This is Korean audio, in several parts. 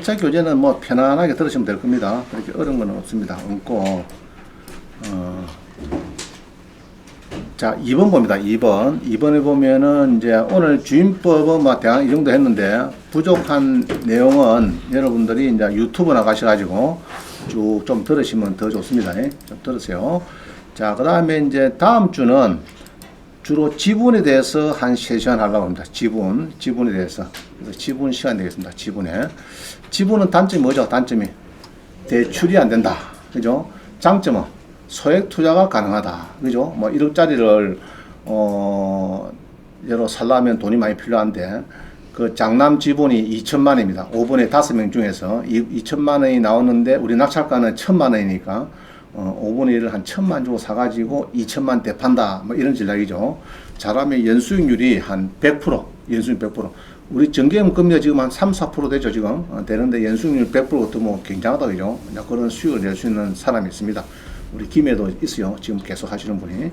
1차 교재는 뭐 편안하게 들으시면 될 겁니다. 그렇게 어려운 건 없습니다. 없고, 자, 2번 봅니다. 2번. 2번에 보면은 이제 오늘 주임법은 뭐 대강 이 정도 했는데 부족한 내용은 여러분들이 이제 유튜브나 가셔가지고 쭉 좀 들으시면 더 좋습니다. 좀 들으세요. 자, 그 다음에 이제 다음 주는 주로 지분에 대해서 한 3시간 하려고 합니다. 지분에 대해서. 그래서 지분 시간 되겠습니다. 지분은 단점이 뭐죠? 단점이 대출이 안 된다. 그죠? 장점은 소액 투자가 가능하다. 그죠? 뭐 1억짜리를 예로 살려면 돈이 많이 필요한데 그 장남 지분이 2천만 원입니다. 5번에 5명 중에서 2천만 원이 나오는데 우리 낙찰가는 1천만 원이니까 5분의 1을 한 1,000만 주고 사가지고 2천만 대판다. 뭐 이런 전략이죠. 잘하면 연수익률이 한 100%, 연수익 100%. 우리 정기예금 금리가 지금 한 3, 4% 되죠, 지금. 되는데 연수익률 100%도 뭐 굉장하다, 그죠? 그런 수익을 낼 수 있는 사람이 있습니다. 우리 김해도 있어요. 지금 계속 하시는 분이.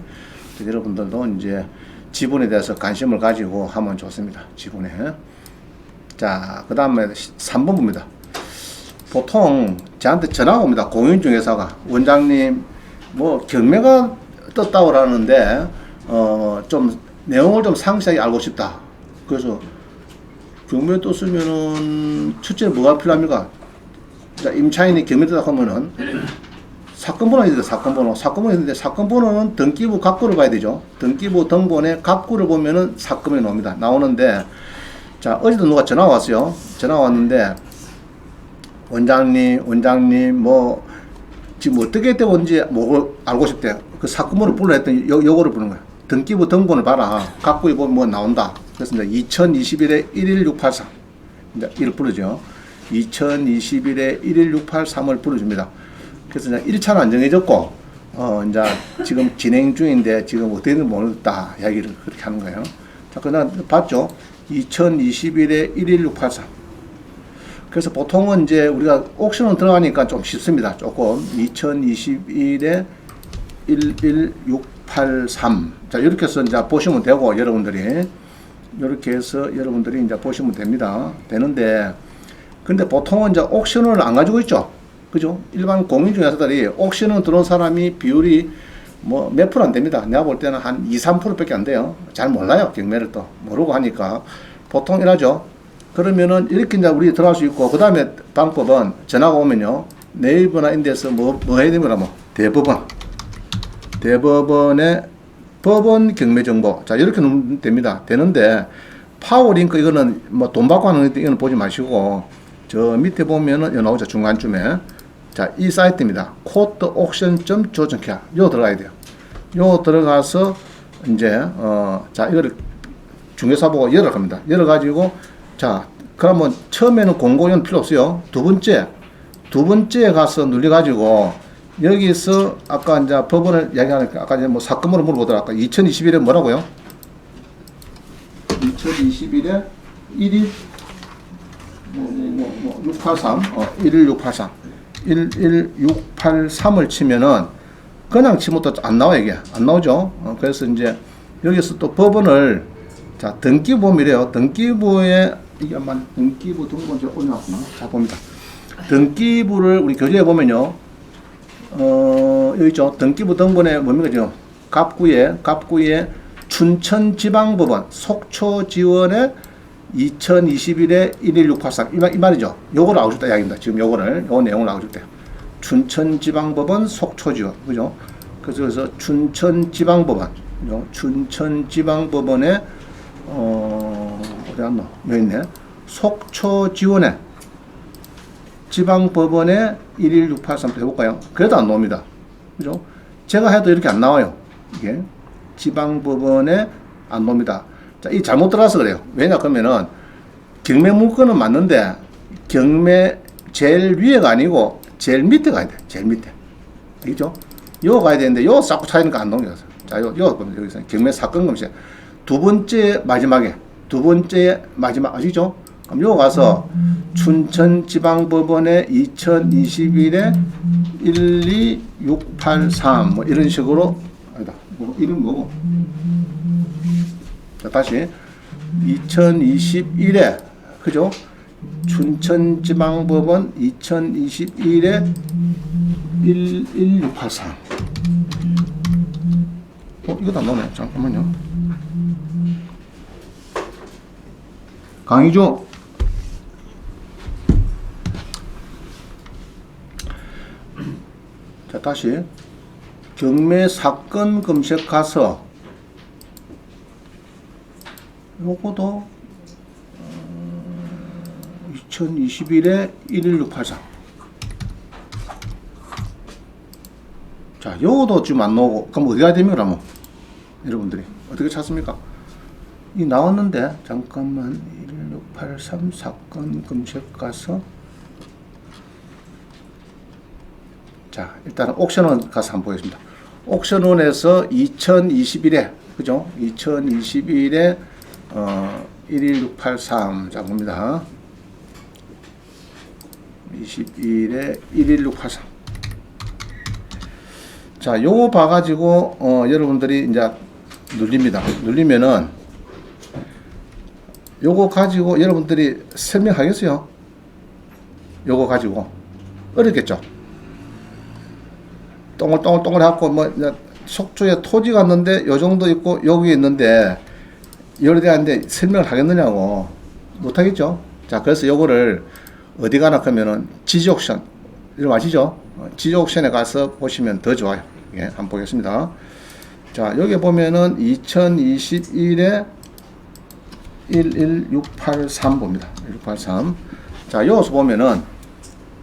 여러분들도 이제 지분에 대해서 관심을 가지고 하면 좋습니다. 지분에. 자, 그 다음에 3번 봅니다. 보통 저한테 전화가 옵니다. 공인중개사가 원장님 뭐 경매가 떴다고 하는데 좀 내용을 좀 상세하게 알고 싶다. 그래서 경매 떴으면은 첫째 뭐가 필요합니까? 자, 임차인이 경매 떴다고 하면은 사건번호 있어요. 사건번호 있는데 사건번호는 등기부 각구를 봐야 되죠. 등기부 등본에 각구를 보면은 사건이 나옵니다. 나오는데 자, 어제도 누가 전화 왔어요. 전화 왔는데 원장님, 뭐, 지금 어떻게 되었는지 뭐 알고 싶대요. 그 사건번호 불러 했더니 요거를 부르는 거예요. 등기부 등본을 봐라. 각구에 보면 뭐 나온다. 그래서 이제 2021에 11683. 이제 이를 부르죠. 2021에 11683을 부르줍니다. 그래서 이제 1차는 안 정해졌고, 이제 지금 진행 중인데 지금 어떻게 되는지 모르겠다. 이야기를 그렇게 하는 거예요. 자, 그다음 봤죠? 2021에 11683. 그래서 보통은 이제 우리가 옥션은 들어가니까 좀 쉽습니다. 조금 2021에 11683. 자, 이렇게 해서 이제 보시면 되고 여러분들이 이렇게 해서 여러분들이 이제 보시면 됩니다. 되는데 근데 보통은 이제 옥션을 안 가지고 있죠. 그죠? 일반 공인중개사들이 옥션을 들어온 사람이 비율이 뭐 몇 프로 안 됩니다. 내가 볼 때는 한 2, 3%밖에 안 돼요. 잘 몰라요. 경매를 또 모르고 하니까 보통 이러죠. 그러면은 이렇게 이제 우리 들어갈 수 있고, 그 다음에 방법은 전화가 오면요. 네이버나 인데서 뭐 해야 됩니까? 뭐 대법원의 법원 경매 정보. 자, 이렇게 넣으면 됩니다. 되는데, 파워링크 이거는 뭐 돈 받고 하는 이거는 보지 마시고, 저 밑에 보면은 여기 나오죠. 중간쯤에. 자, 이 사이트입니다. codeauction.조정케어. 요 들어가야 돼요. 요 들어가서 이제, 자, 이거를 중개사 보고 열어 갑니다. 열어가지고, 자, 그러면 처음에는 공고는 필요 없어요. 두 번째에 가서 눌려가지고, 여기서 아까 이제 법원을 이야기하니까, 아까 이제 뭐 사건번호 물어보더라. 아까 2021에 뭐라고요? 2021에 683, 11683. 11683을 치면은, 그냥 치면 또 안 나와, 이게. 안 나오죠? 그래서 이제, 여기서 또 법원을, 자, 등기부이래요. 등기부에, 이게 아마 등기부 등본 제가 올려놨구나. 자, 봅니다. 등기부를 우리 교재에 보면요. 여기 있죠. 등기부 등본에 뭡니까, 지금? 갑구에 춘천지방법원 속초지원에 2021에 11683. 이 말이죠. 요거를 알고 싶다 이야기입니다. 지금 요 내용을 알고 싶대요. 춘천지방법원 속초지원. 그죠? 그래서 춘천지방법원. 그죠? 춘천지방법원에 어디 갔노? 여기 있네. 속초지원에 지방법원에 11683 해볼까요? 그래도 안 나옵니다. 그죠? 제가 해도 이렇게 안 나와요. 이게 지방법원에 안 나옵니다. 자, 이 잘못 들어가서 그래요. 왜냐 그러면은 경매 문건은 맞는데 경매 제일 위에가 아니고 제일 밑에 가야 돼. 제일 밑에. 알겠죠? 요 가야 되는데 요 자꾸 차이니까 안 나옵니다. 자, 요 여기서 경매 사건 검색. 두 번째 마지막 아시죠? 그럼 요 가서 춘천지방법원에 2021에 12683 뭐 이런 식으로 아니다. 뭐 이름 뭐고? 자, 다시 2021에 그죠? 춘천지방법원 2021에 11683. 이것도 안 나오네. 잠깐만요. 강의중. 자, 다시. 경매 사건 검색 가서 요거도 2021에 11683. 자, 요거도 지금 안 나오고, 그럼 어디 가야 됩니까, 그러면? 여러분들이. 어떻게 찾습니까? 이 나왔는데, 잠깐만, 1683 사건 검색 가서, 자, 일단은 옥션원 가서 한번 보겠습니다. 옥션원에서 2021에, 그죠? 2021에, 11683. 자, 봅니다. 21에 11683. 자, 요거 봐가지고, 여러분들이 이제 눌립니다. 눌리면은, 요거 가지고 여러분들이 설명하겠어요? 요거 가지고. 어렵겠죠? 동글동글 해갖고, 뭐, 속초에 토지 갔는데, 요 정도 있고, 여기 있는데, 여러 대 하는데 설명을 하겠느냐고. 못하겠죠? 자, 그래서 요거를 어디 가나 하면은 지지옥션. 이름 아시죠? 지지옥션에 가서 보시면 더 좋아요. 예, 한번 보겠습니다. 자, 여기 보면은 2021에 11683 봅니다. 11683. 자, 여기서 보면은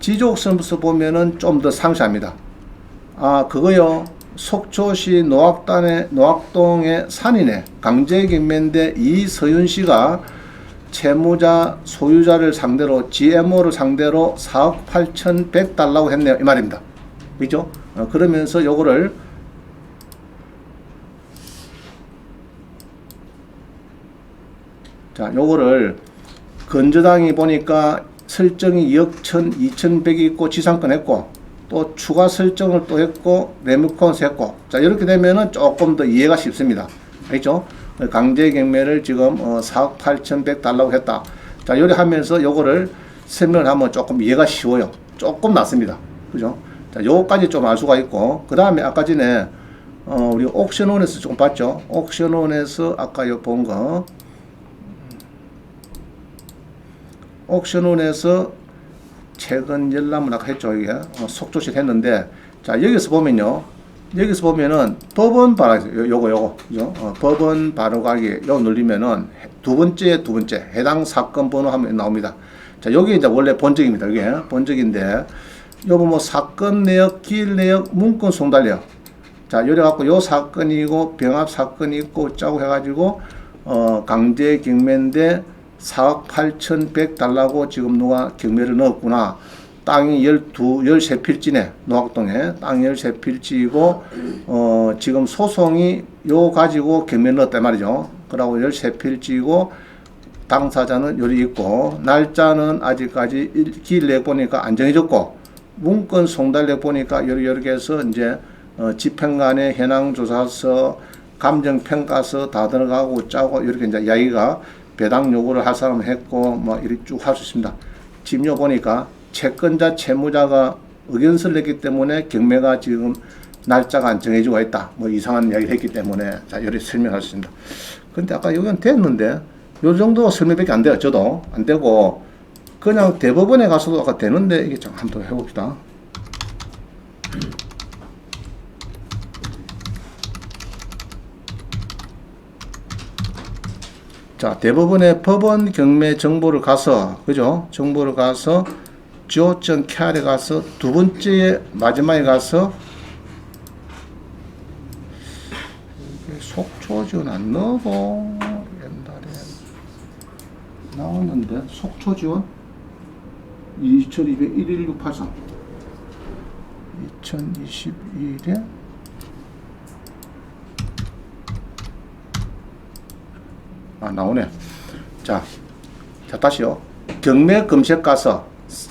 지지옥선부터 보면은 좀 더 상세합니다. 아, 그거요. 속초시 노악동의 산이네. 강제경매인데 이서윤씨가 채무자 소유자를 상대로 GMO를 상대로 4억 8,100 달라고 했네요. 이 말입니다. 그죠? 그러면서 요거를 자, 요거를 건조당이 보니까 설정이 2억 2,100이 있고 지상권 했고 또 추가 설정을 또 했고 레미콘스 했고 자 이렇게 되면은 조금 더 이해가 쉽습니다. 알겠죠? 강제경매를 지금 4억 8,100 달라고 했다. 자 요리 하면서 요거를 설명을 하면 조금 이해가 쉬워요. 조금 낫습니다. 그죠? 자 요거까지 좀 알 수가 있고 그 다음에 아까 전에 우리 옥션원에서 좀 봤죠? 옥션원에서 아까 요 본 거 옥션원에서 최근 열람을 아까 했죠. 이게 속조실 했는데 자 여기서 보면요. 여기서 보면은 법원 바로 요거 그죠? 법원 바로 가기 요 눌리면은 두 번째 해당 사건 번호 하면 나옵니다. 자 여기 이제 원래 본적입니다. 이게 본적인데 요거 뭐 사건 내역, 기일 내역, 문건 송달력. 자 요래 갖고 요 사건이고 병합 사건이 있고 짜고 해가지고 강제 경매인데 4억 8,100 달라고 지금 누가 경매를 넣었구나. 땅이 13필지네. 노악동에 땅이 13필지이고 지금 소송이 요 가지고 경매 넣었단 말이죠. 그러고 13필지이고 당사자는 요리 있고 날짜는 아직까지 기일내 보니까 안 정해졌고 문건 송달내 보니까 이렇게 해서 이제 집행관의 현황조사서 감정평가서 다 들어가고 짜고 이렇게 이제 이야기가 배당 요구를 할 사람은 했고 뭐 이렇게 쭉 할 수 있습니다. 지금 요 보니까 채권자 채무자가 의견서를 냈기 때문에 경매가 지금 날짜가 안 정해지고 있다. 뭐 이상한 이야기를 했기 때문에 자 이렇게 설명할 수 있습니다. 근데 아까 여기는 됐는데 요 정도 설명밖에 안 돼요. 저도 안 되고 그냥 대법원에 가서도 아까 되는데 이게 좀 한번 해봅시다. 자, 대법원의 법원 경매 정보를 가서, 그죠? 정보를 가서, go.kr에 가서, 두 번째, 마지막에 가서, 속초지원 안 넣고, 옛날에 나왔는데, 속초지원? 2200, 11683. 2021에 나오네. 자 다시요. 경매 검색 가서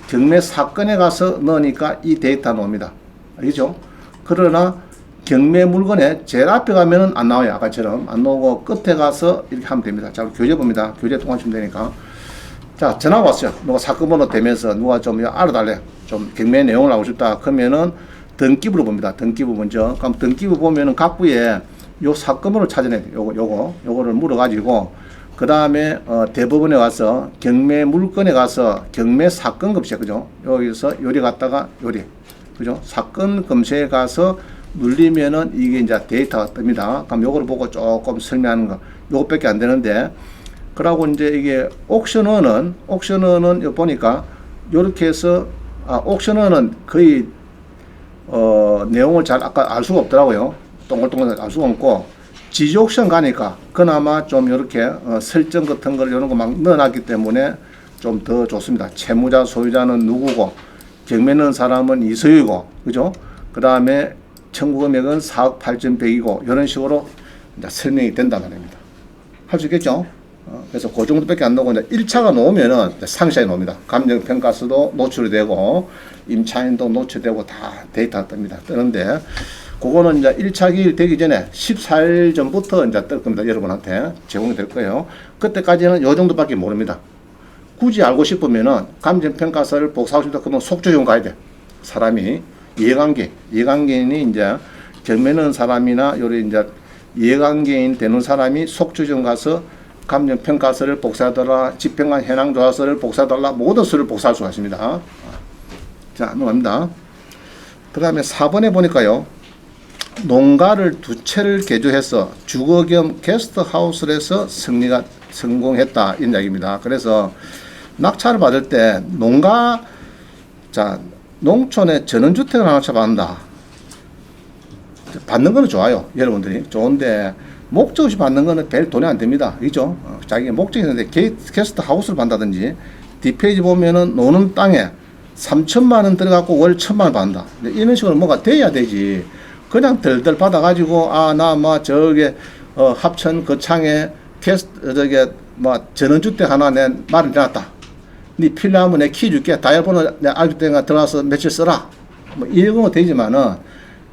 경매 사건에 가서 넣으니까 이 데이터 나옵니다. 알겠죠? 그러나 경매 물건에 제일 앞에 가면은 안 나와요. 아까처럼 안 나오고 끝에 가서 이렇게 하면 됩니다. 자 교재 봅니다. 교재 통과하시면 되니까 자, 전화 왔어요. 누가 사건 번호 되면서 누가 좀 알아달래. 좀 경매 내용을 알고 싶다. 그러면은 등기부를 봅니다. 등기부 먼저. 그럼 등기부 보면은 각 부에 요 사건 번호를 찾아내야 돼요. 요거를 물어가지고 그 다음에 대법원에 가서 경매 물건에 가서 경매 사건 검색, 그죠? 여기서 요리 갔다가 요리, 그죠? 사건 검색에 가서 눌리면은 이게 이제 데이터가 뜹니다. 그럼 요거를 보고 조금 설명하는 거, 요것밖에 안 되는데, 그러고 이제 이게 옥션원은 보니까 요렇게 해서 옥션원은 거의 내용을 잘 아까 알 수가 없더라고요. 동글동글 알 수가 없고. 지주옥션 가니까 그나마 좀 이렇게 설정 같은 걸 이런 거 막 넣어놨기 때문에 좀 더 좋습니다. 채무자 소유자는 누구고 경매 넣은 사람은 이소유고, 그죠? 그 다음에 청구 금액은 4억 8,100이고 이런 식으로 이제 설명이 된단 말입니다. 할 수 있겠죠? 그래서 그 정도밖에 안 나오고 이제 1차가 나오면은 상시에 나옵니다. 감정평가서도 노출이 되고 임차인도 노출되고 다 데이터가 뜹니다. 뜨는데 그거는 이제 1차 기일 되기 전에 14일 전부터 이제 뜰 겁니다. 여러분한테 제공이 될 거예요. 그때까지는 요 정도밖에 모릅니다. 굳이 알고 싶으면은 감정평가서를 복사하고 싶다 그러면 속초점 가야 돼. 사람이 이해관계인이 이제 경매 넣은 사람이나 요리 이제 이해관계인 되는 사람이 속초점 가서 감정평가서를 복사하더라, 집행관 현황조사서를 복사하더라, 모든 수를 복사할 수가 있습니다. 자, 넘어갑니다. 그 다음에 4번에 보니까요. 농가를 2채를 개조해서 주거 겸 게스트하우스를 해서 성공했다. 이런 이야기입니다. 그래서 낙찰을 받을 때 농촌에 전원주택을 낙찰 받는다. 받는 거는 좋아요. 여러분들이. 좋은데 목적 없이 받는 거는 별 돈이 안 됩니다. 그죠? 자기가 목적이 있는데 게스트하우스를 받는다든지 뒷페이지 보면은 노는 땅에 3천만 원 들어가고 월 1,000만 원 받는다. 이런 식으로 뭐가 돼야 되지. 그냥 덜덜 받아가지고 합천 거창에 전원주택 하나 내 마련해놨다. 네 필요하면 내 키 줄게. 다이얼번호 내 알기 때문에 들어가서 며칠 써라. 뭐 이런 거 되지만은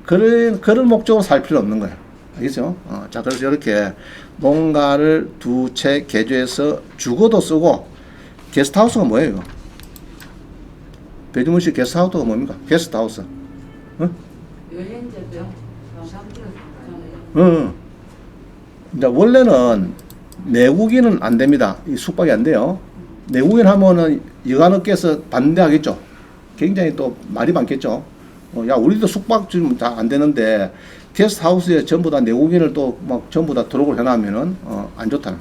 그런 목적으로 살 필요 없는 거예요. 알겠죠? 자, 그래서 이렇게 농가를 2채 개조해서 주거도 쓰고 게스트하우스가 뭐예요? 이거? 배주문 씨 게스트하우스가 뭡니까? 게스트하우스. 여행자죠. 이제 원래는 내국인은 안 됩니다. 이 숙박이 안 돼요. 내국인 하면은 여관업계에서 반대하겠죠. 굉장히 또 말이 많겠죠. 야, 우리도 숙박 지금 다 안 되는데 게스트하우스에 전부 다 내국인을 또 막 전부 다登録을 해놓으면은 안 좋다.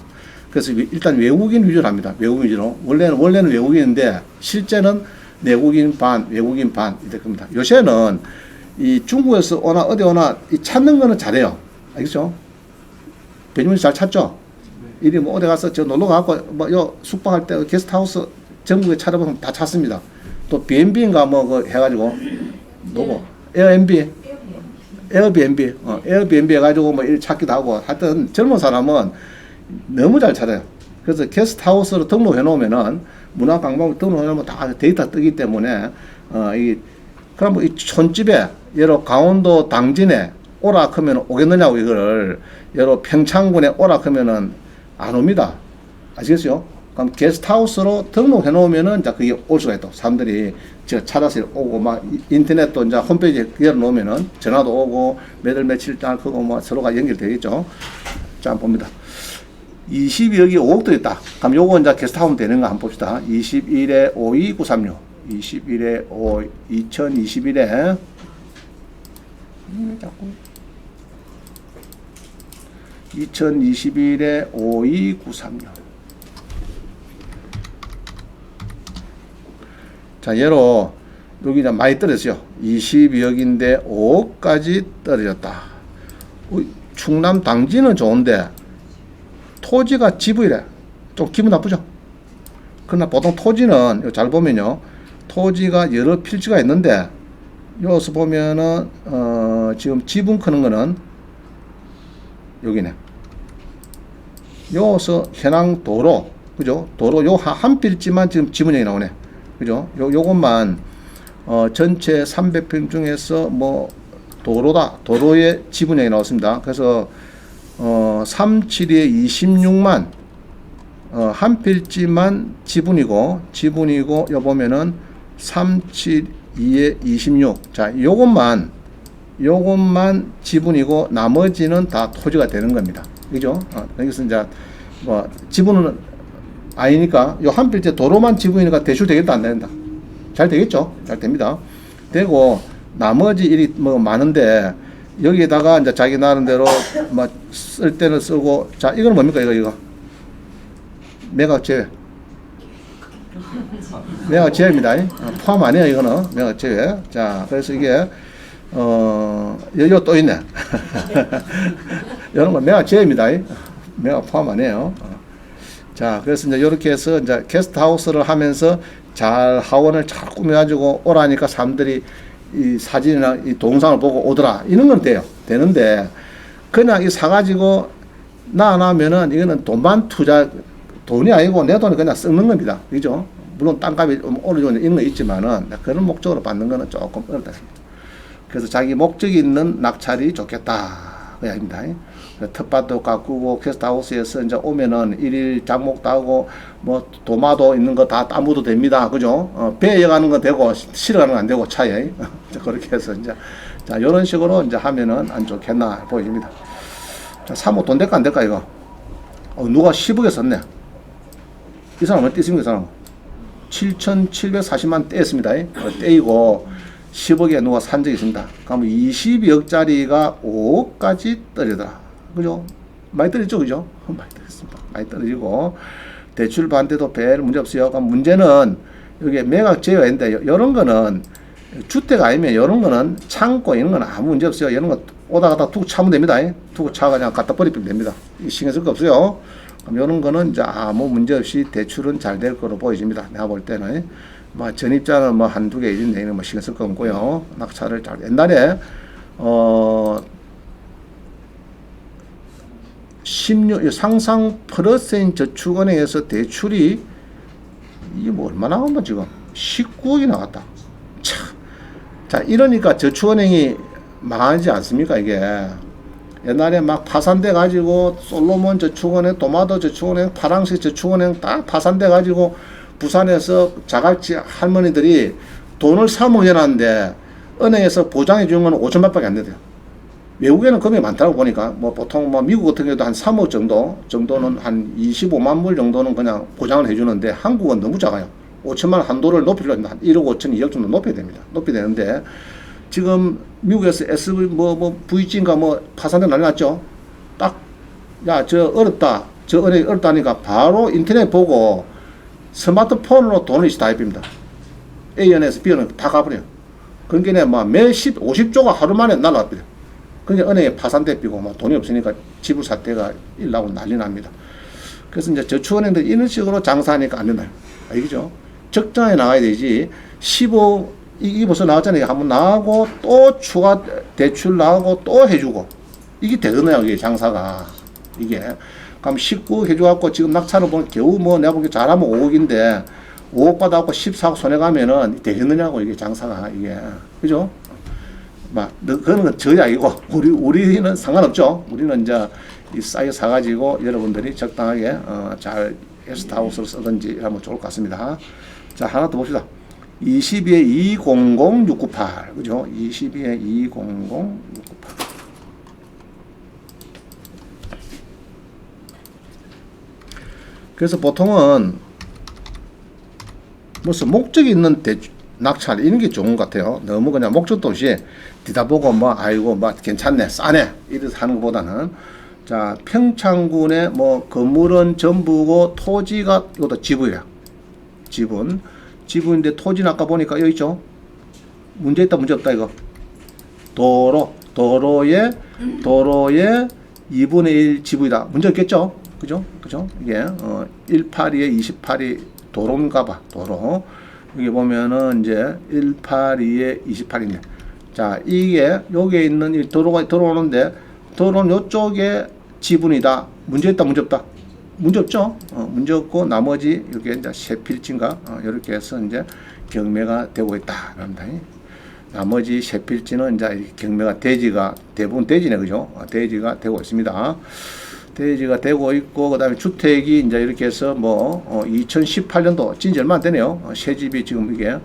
그래서 일단 외국인 위주로 합니다. 외국인 위주로. 원래는 외국인인데 실제는 내국인 반, 외국인 반 이럴 겁니다. 요새는 이 중국에서 오나 어디 오나 이 찾는 거는 잘해요. 알겠죠? 배주민 잘 찾죠? 이리 뭐 어디 가서 저 놀러 가고 뭐 요 숙박할 때 게스트하우스 전국에 찾아보면 다 찾습니다. 또 B&B인가 뭐 그 해가지고 뭐고 에어비앤비 해가지고 뭐 일 찾기도 하고 하여튼 젊은 사람은 너무 잘 찾아요. 그래서 게스트하우스로 등록해 놓으면은 문화관광 등록해 놓으면 다 데이터 뜨기 때문에 그럼 이 촌집에 예로 강원도 당진에 오라 하면 오겠느냐고 이거를 예로 평창군에 오라 하면은 안 옵니다. 아시겠어요? 그럼 게스트하우스로 등록해 놓으면은 이제 그게 올 수가 있다. 사람들이 제가 찾아서 오고 막 인터넷도 이제 홈페이지에 열어 놓으면은 전화도 오고 매달 며칠 날 그거 뭐 서로가 연결되겠죠. 자, 한번 봅니다. 22억이 5억 들어있다. 그럼 요거 이제 게스트하우스 되는 거 한번 봅시다. 21에 52936. 21에 2021에 자꾸 2021에 52936. 자, 얘로 여기 이제 많이 떨어졌어요. 22억인데 5억까지 떨어졌다. 충남 당진은 좋은데 토지가 지부이래. 좀 기분 나쁘죠? 그러나 보통 토지는 잘 보면요, 토지가 여러 필지가 있는데 여기서 보면은 지금 지분 크는 거는 여기네. 여기서 현황 도로, 그죠? 도로 요 한 필지만 지금 지분형이 나오네. 그죠? 요것만 전체 300평 중에서 뭐 도로의 지분형이 나왔습니다. 그래서 37에 26만 한 필지만 지분이고 여 보면은 3, 7, 2에 26. 자, 요것만 지분이고 나머지는 다 토지가 되는 겁니다. 그죠? 여기서 이제 뭐 지분은 아니니까 요 한 필지 도로만 지분이니까 대출 되겠다 안 된다. 잘 되겠죠? 잘 됩니다. 되고 나머지 일이 뭐 많은데 여기에다가 이제 자기 나름대로 뭐 쓸 때는 쓰고. 자, 이거는 뭡니까? 이거 매각 제외. 매각 제외입니다. 포함 아니에요, 이거는. 매각 제외. 자, 그래서 이게 여기가 또 있네. 이런 건 매각 제외입니다. 매각 포함 아니에요. 자, 그래서 이제 이렇게 해서 이제 게스트하우스를 하면서 잘 하원을 잘 꾸며가지고 오라니까 사람들이 이 사진이나 이 동상을 보고 오더라. 이런 건 돼요. 되는데 그냥 이 사가지고 놔놓으면은 이거는 돈이 아니고 내 돈이 그냥 썩는 겁니다. 그죠? 물론 땅값이 어느 정도 있는 거 있지만은 그런 목적으로 받는 거는 조금 어렵다. 그래서 자기 목적이 있는 낙찰이 좋겠다. 그 이야기입니다. 텃밭도 가꾸고 게스트하우스에서 이제 오면은 일일 장목도 하고 뭐 도마도 있는 거 다 따무도 됩니다. 그죠? 배에 가는 건 되고 실어가는 건 안 되고 차에 그렇게 해서 이제 자 이런 식으로 이제 하면은 안 좋겠나 보입니다. 자, 사모 돈 될까 안 될까 이거? 누가 10억에 썼네. 이 사람 어디 있습니까? 이 사람 7,740만 떼었습니다. 떼이고 10억에 누가 산 적이 있습니다. 그러면 22억짜리가 5억까지 떨어지더라. 그죠? 많이 떨어지죠, 그죠? 많이 떨어졌습니다. 많이 떨어지고 대출 반대도 별 문제 없어요. 그럼 문제는 여기 매각 제외인데 이런 거는 주택 아니면 이런 거는 창고 이런 거는 아무 문제 없어요. 이런 거 오다 가다 툭 차면 됩니다. 툭 차가 그냥 갖다 버리면 됩니다. 신경 쓸 거 없어요. 그럼 이런 거는 이제 아무 문제 없이 대출은 잘 될 거로 보여집니다. 내가 볼 때는 뭐 전입자는 뭐 한두 개 있는데 뭐 신경 쓸 거 없고요. 낙찰을 잘 옛날에 16 상상 플러스인 저축은행에서 대출이 이게 뭐 얼마 나온 거 지금 19억이 나왔다. 참. 자, 이러니까 저축은행이 망하지 않습니까? 이게 옛날에 막 파산돼 가지고 솔로몬 저축은행, 도마도 저축은행, 파랑새 저축은행 다 파산돼 가지고 부산에서 자갈치 할머니들이 돈을 3억 해놨는데 은행에서 보장해 주는 건 5천만 밖에 안 돼요. 외국에는 금액이 많다고 보니까 뭐 보통 뭐 미국 같은 경우도 한 3억 정도는 한 25만 불 정도는 그냥 보장을 해주는데 한국은 너무 작아요. 5천만 원 한도를 높이려면 한 1억 5천 2억 정도 높여야 됩니다. 높여야 되는데 지금 미국에서 SV VG인가 뭐 파산돼 난리 났죠. 딱 야 저 어렵다, 저 은행이 어렵다니까 바로 인터넷 보고 스마트폰으로 돈을 다 입힙니다. A은에서 B은행 다 가버려요. 그러니까 막 매 50조가 하루 만에 날라갑니다. 그러니까 은행에 파산돼 삐고 막 돈이 없으니까 지불 사태가 일나고 난리 납니다. 그래서 이제 저축은행들 이런 식으로 장사하니까 안 된다. 알겠죠? 적정에 나가야 되지. 15 이게 벌써 나왔잖아요. 한번 나가고 또 추가 대출 나가고 또 해주고 이게 되거든요. 이게 장사가 이게. 그럼 19 해줘갖고 지금 낙찰을 보면 겨우 뭐 내가 보기에 잘하면 5억인데 5억 받아갖고 14억 손해 가면은 되겠느냐고 이게 장사가 이게. 그죠? 막 그거는 저희 아니고 우리는 상관없죠. 우리는 이제 이 싸게 사가지고 여러분들이 적당하게 잘 게스트하우스를 쓰든지 하면 좋을 것 같습니다. 자, 하나 더 봅시다. 22에 200698 그죠? 22에 200698 그래서 보통은 무슨 목적이 있는 낙찰 이런 게 좋은 것 같아요. 너무 그냥 목적도 없이 뒤다 보고 뭐 아이고 뭐 괜찮네 싸네 이래서 하는 것보다는 자 평창군의 뭐 건물은 전부고 토지가 이것도 지분이야. 지분인데 토지는 아까 보니까 여기 있죠. 문제 있다 문제 없다 이거. 도로의 2분의 1 지분이다. 문제 없겠죠. 그죠? 이게 182에 28이 도로인가 봐. 도로. 여기 보면은 이제 182에 28이네. 자, 이게 여기에 있는 이 도로가 들어오는데 도로는 이쪽에 지분이다. 문제 있다 문제 없다. 문제 없죠. 문제 없고 나머지 이렇게 이제 세 필지인가 이렇게 해서 이제 경매가 되고 있다. 그럽니다. 나머지 세 필지는 이제 경매가 대지가 대부분 대지네 그죠? 대지가 되고 있습니다. 대지가 되고 있고, 그 다음에 주택이 이제 이렇게 해서 2018년도 진지 얼마 안 되네요. 새 집이 지금 이게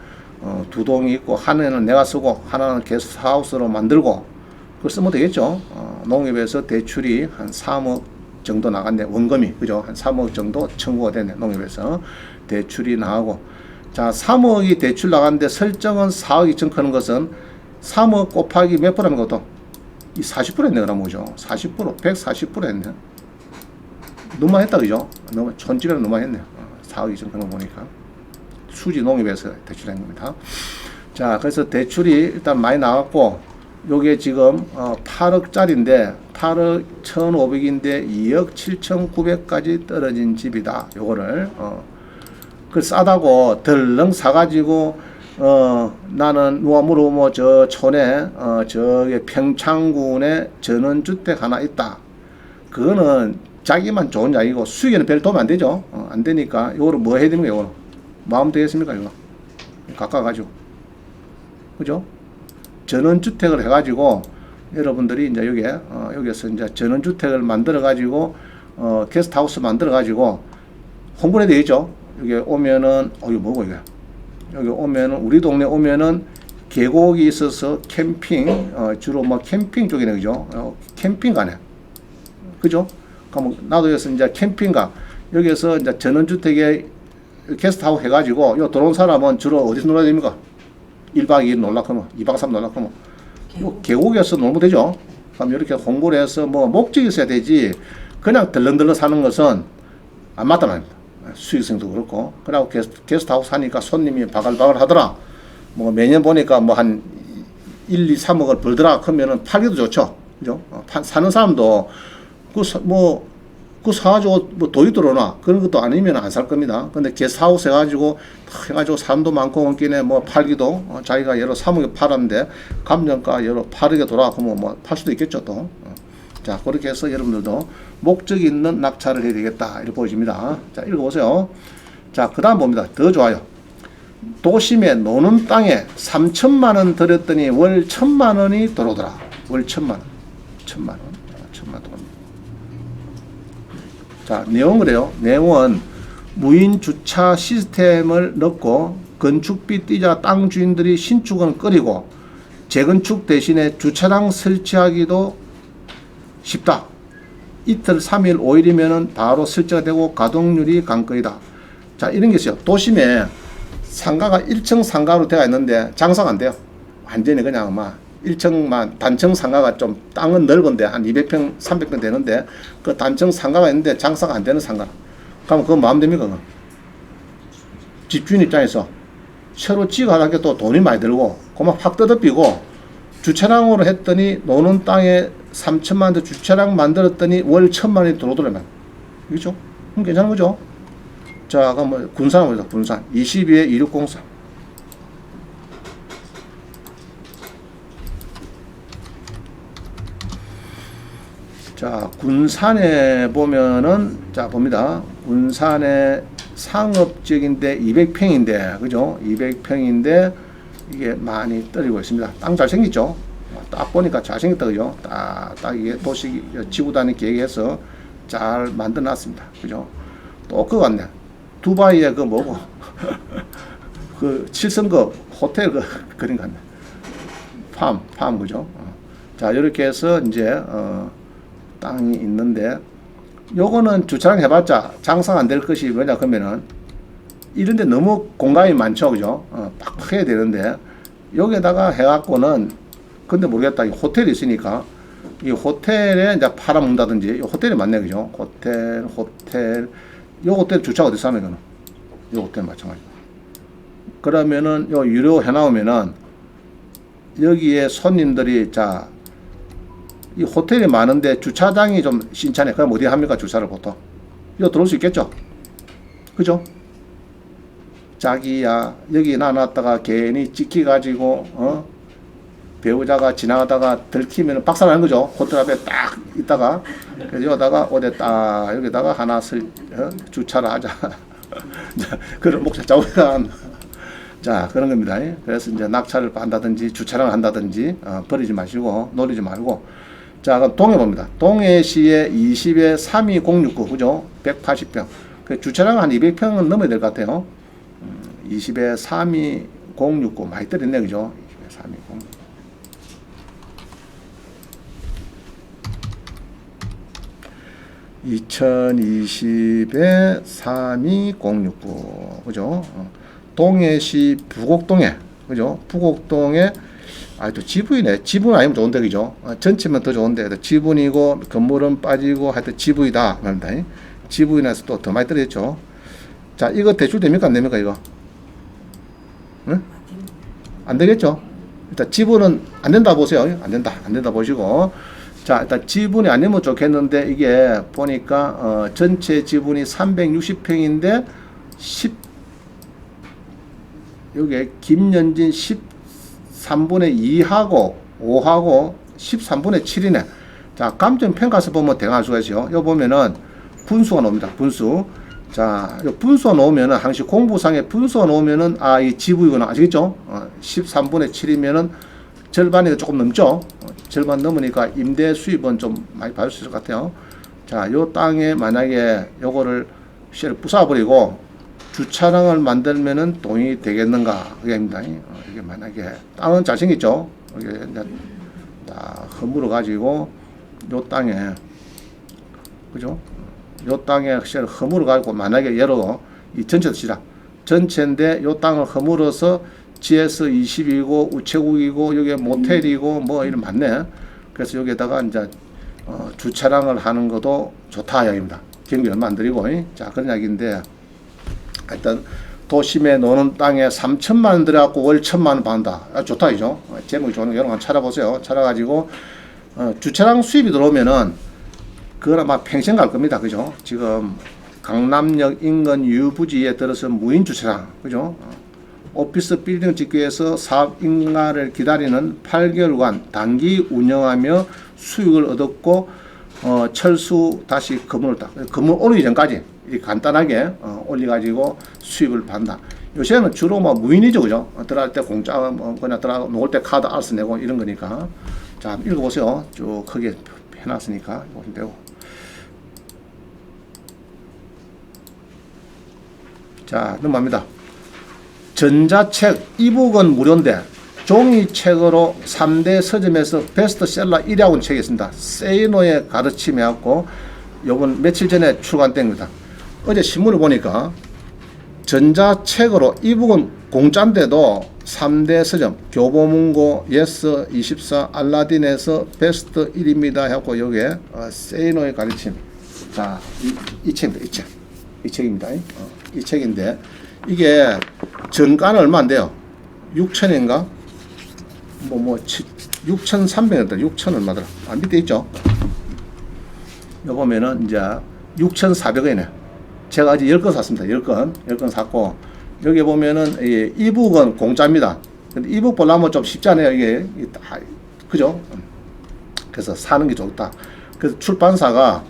두 동이 있고, 하나는 내가 쓰고, 하나는 게스트하우스로 만들고, 그걸 쓰면 되겠죠. 농협에서 대출이 한 3억 정도 나갔네. 원금이, 그죠? 한 3억 정도 청구가 됐네. 농협에서 대출이 나가고. 자, 3억이 대출 나갔는데 설정은 4억 2천 크는 것은 3억 곱하기 몇 프로면 것도? 이 40% 했네, 그럼 뭐죠? 40%, 140% 했네. 너무 많이 했다, 그죠? 너무, 천지가 너무 많이 했네. 4억 2천 크는 거 보니까. 수지 농협에서 대출한 겁니다. 자, 그래서 대출이 일단 많이 나왔고, 요게 지금 8억짜리인데 8억 1,500인데 2억 7,900까지 떨어진 집이다. 요거를 그 싸다고 덜렁 사가지고 나는 누가 물어보면 저 촌에 저기 평창군에 전원주택 하나 있다. 그거는 자기만 좋은 이야기고 수익에는 별 도움 안 되죠. 안 되니까 요거를 뭐 해야 됩니까? 요거는 마음 되겠습니까? 이거 깎아가지고, 그죠? 전원주택을 해가지고 여러분들이 이제 여기에서 이제 전원주택을 만들어가지고 게스트하우스 만들어가지고 홍보를 해야 되겠죠. 여기 오면은 이거 뭐고 이게? 여기 오면은 우리 동네 오면은 계곡이 있어서 캠핑 주로 뭐 캠핑 쪽이네, 그죠? 캠핑 가네, 그죠? 그럼 나도 여기서 이제 캠핑 가, 여기에서 이제 전원주택에 게스트하우스 해가지고 요 들어온 사람은 주로 어디서 놀아야 됩니까? 1박 2일 놀라크면 2박 3일 놀라크면 뭐 계곡에서 놀면 되죠. 그럼 이렇게 홍보를 해서 뭐 목적이 있어야 되지, 그냥 덜렁덜렁 사는 것은 안 맞다랍니다. 수익성도 그렇고. 그리고 게스트하우스 하니까 손님이 바글바글 하더라. 뭐 매년 보니까 뭐 한 1, 2, 3억을 벌더라. 그러면은 팔기도 좋죠. 그죠? 사는 사람도 그 사가지고 뭐 돈이 들어오나? 그런 것도 아니면 안 살 겁니다. 근데 게스트하우스 해가지고 사람도 많고 온끼네 뭐 팔기도 자기가 여러 3억에 팔았는데 감정가 여러 8억에 돌아가면 뭐 팔 수도 있겠죠, 또. 자, 그렇게 해서 여러분들도 목적 있는 낙찰을 해야 되겠다. 이렇게 보여집니다. 자, 읽어보세요. 자, 그 다음 봅니다. 더 좋아요. 도심에 노는 땅에 3천만 원 들였더니 월 1,000만 원이 들어오더라. 월 1,000만 원. 1,000만 원. 1,000만 원 들어옵니다. 자, 내용을 해요. 내용은 무인 주차 시스템을 넣고 건축비 띄자 땅 주인들이 신축은 꺼리고 재건축 대신에 주차장 설치하기도 쉽다. 이틀, 3일, 5일이면 바로 설치가 되고 가동률이 강거이다. 자, 이런 게 있어요. 도심에 상가가 1층 상가로 되어 있는데 장사가 안 돼요. 완전히 그냥 막 1층만 단층 상가가 좀 땅은 넓은데 한 200평, 300평 되는데 그 단층 상가가 있는데 장사가 안 되는 상가. 그럼 그건 마음 됩니까? 그건? 집주인 입장에서 새로 지어가는 또 돈이 많이 들고 그만 확 뜯어비고 주차장으로 했더니 노는 땅에 3천만 원대 주차장 만들었더니 월 1,000만 원이 들어오더라면, 그렇죠? 그럼 괜찮은 거죠? 자, 그럼 뭐 군산 보자. 군산 22에 2604. 자, 군산에 보면은, 자, 봅니다. 군산에 상업지역인데 200평인데, 그죠? 200평인데, 이게 많이 떨어지고 있습니다. 땅 잘생겼죠? 딱 보니까 잘생겼다, 그죠? 딱 이게 도시 지구 단위 계획해서 잘 만들어 놨습니다. 그죠? 또 그거 같네. 두바이에 그 뭐고, 그 7성급 호텔 그 그림 같네. 팜, 그죠? 자, 이렇게 해서 이제, 땅이 있는데 요거는 주차장 해봤자 장사가 안 될 것이 뭐냐 그러면은 이런데 너무 공간이 많죠, 그죠? 팍팍 해야 되는데 여기에다가 해갖고는 근데 모르겠다. 이 호텔이 있으니까 이 호텔에 이제 팔아먹는다든지 이 호텔이 맞네, 그죠? 호텔 요 호텔 주차 어디 사는 거는 요 호텔 마찬가지. 그러면은 요 유료 해놓으면은 여기에 손님들이 자 이 호텔이 많은데 주차장이 좀 신차네. 그럼 어디 합니까? 주차를 보통. 이거 들어올 수 있겠죠? 그죠? 자기야, 여기 놔놨다가 괜히 찍혀가지고, 배우자가 지나가다가 들키면 박살나는 거죠? 호텔 앞에 딱 있다가. 그래서 여기다가, 어디다, 여기다가 하나 주차를 하자. 그런 목적 자우가 자, 그런 겁니다. 그래서 이제 낙찰을 한다든지 주차를 한다든지, 버리지 마시고, 노리지 말고, 자, 그럼 동해 봅니다. 동해시에 20에 3206구, 그죠? 180평. 그 주차장 한 200평은 넘어야 될 것 같아요. 20에 3206구. 많이 떨어졌네, 그죠? 20에 3206. 2020에 32069, 그죠? 동해시 부곡동에, 그죠? 부곡동에, 또 지분이네. 지분 아니면 좋은데, 그죠? 전체면 더 좋은데, 지분이고, 건물은 빠지고, 하여튼 지분이다. 말입니다. 지분이라서 또 더 많이 떨어졌죠. 자, 이거 대출 됩니까? 안 됩니까, 이거? 응? 안 되겠죠? 일단 지분은 안 된다 보세요. 안 된다. 안 된다 보시고. 자, 일단 지분이 아니면 좋겠는데, 이게 보니까, 전체 지분이 360평인데, 여기에 김연진 13분의 2하고 5하고 13분의 7이네. 자, 감정평가서 보면 대강 알 수가 있어요. 여기 보면은 분수가 나옵니다. 분수. 자, 분수가 나오면은, 항시 공부상에 분수가 나오면은, 이 지분이구나. 아시겠죠? 13분의 7이면은, 절반이 조금 넘죠. 절반 넘으니까 임대 수입은 좀 많이 받을 수 있을 것 같아요. 자, 요 땅에 만약에 요거를 시를 부숴버리고 주차장을 만들면은 돈이 되겠는가? 그게 아닙니다. 이게 만약에 땅은 잘 생겼죠. 이게 이제 다 허물어 가지고 요 땅에, 그죠? 요 땅에 시를 허물어 가지고 만약에 예로 이 전체 시작 전체인데 요 땅을 허물어서 GS 20이고 우체국이고 여기 모텔이고 뭐 이런 많네. 그래서 여기에다가 이제 주차장을 하는 것도 좋다 이야기입니다. 경비 얼마 안 들이고. 자, 그런 이야기인데, 일단 도심에 노는 땅에 3천만 원 들여갖고 월 1천만 원 받는다. 좋다 이죠. 제목이 좋은 거 여러 번 찾아보세요. 찾아가지고 주차장 수입이 들어오면은 그건 아마 평생 갈 겁니다. 그죠? 지금 강남역 인근 유부지에 들어서 무인 주차장, 그죠? 오피스 빌딩 짓기 위해서 사업 인가를 기다리는 8개월간 단기 운영하며 수익을 얻었고, 철수 다시 건물을 건물 오르기 전까지 이렇게 간단하게 올려가지고 수익을 받는다. 요새는 주로 뭐 무인이죠, 그죠? 들어갈 때 공짜, 그냥 들어가고 놓을 때 카드 알아서 내고 이런 거니까. 자, 읽어보세요. 쭉 크게 해놨으니까 보시면 되고. 자, 넘어갑니다. 전자책 이북은 무료인데 종이책으로 3대 서점에서 베스트셀러 1위하고 책이 있습니다. 세이노의 가르침이 갖고 요번 며칠 전에 출간된 겁니다. 어제 신문을 보니까 전자책으로 이북은 공짜인데도 3대 서점 교보문고, 예스24, 알라딘에서 베스트 1위입니다 하고 여기에 세이노의 가르침. 자, 이 책입니다. 이 책입니다. 이 책인데 이게 정가는 얼마 안 돼요. 6천인가? 6,300원이다. 6천 얼마더라. 밑에 있죠? 여기 보면은 이제 6,400원이네. 제가 아직 10건 샀습니다. 10건 샀고, 여기 보면은 이북은 공짜입니다. 근데 이북 보려면 좀 쉽잖아요. 이게 그죠? 그래서 사는 게 좋다. 그래서 출판사가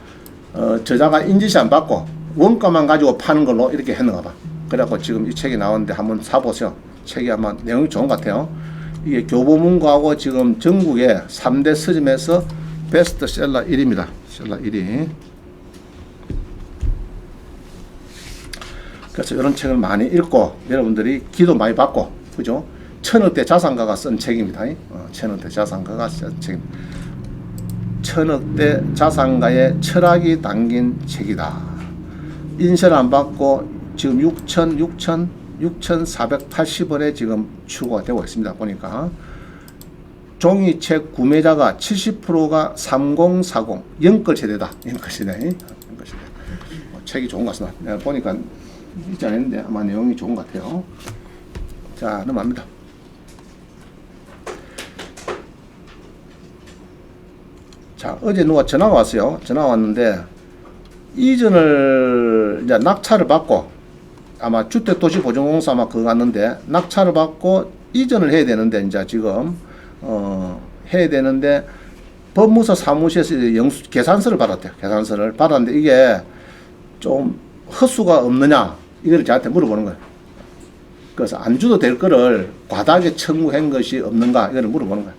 저자가 인지시 안 받고 원가만 가지고 파는 걸로 이렇게 했는가 봐. 그래갖고 지금 이 책이 나오는데 한번 사보세요. 책이 아마 내용이 좋은 것 같아요. 이게 교보문고하고 지금 전국의 3대 서점에서 베스트셀러 1위입니다. 셀러 1위. 그래서 이런 책을 많이 읽고 여러분들이 기도 많이 받고, 그죠? 천억대 자산가가 쓴 책입니다. 천억대 자산가가 쓴 책입니다. 천억대 자산가의 철학이 담긴 책이다. 인쇄를 안 받고 지금 6,480원에 지금 출고가 되고 있습니다. 보니까 종이책 구매자가 70%가 3040 영끌 세대다. 영끌 세대. 책이 좋은 것 같습니다. 내가 보니까 있지 않았는데 아마 내용이 좋은 것 같아요. 자, 넘어갑니다. 자, 어제 누가 전화가 왔어요. 전화가 왔는데 이전을 이제 낙찰을 받고, 아마 주택도시보증공사 아마 그거 갔는데 낙찰을 받고 이전을 해야 되는데, 이제 지금 해야 되는데 법무사 사무실에서 계산서를 받았대요. 계산서를 받았는데 이게 좀 헛수가 없느냐 이걸 저한테 물어보는 거예요. 그래서 안 줘도 될 거를 과다하게 청구한 것이 없는가 이걸 물어보는 거예요.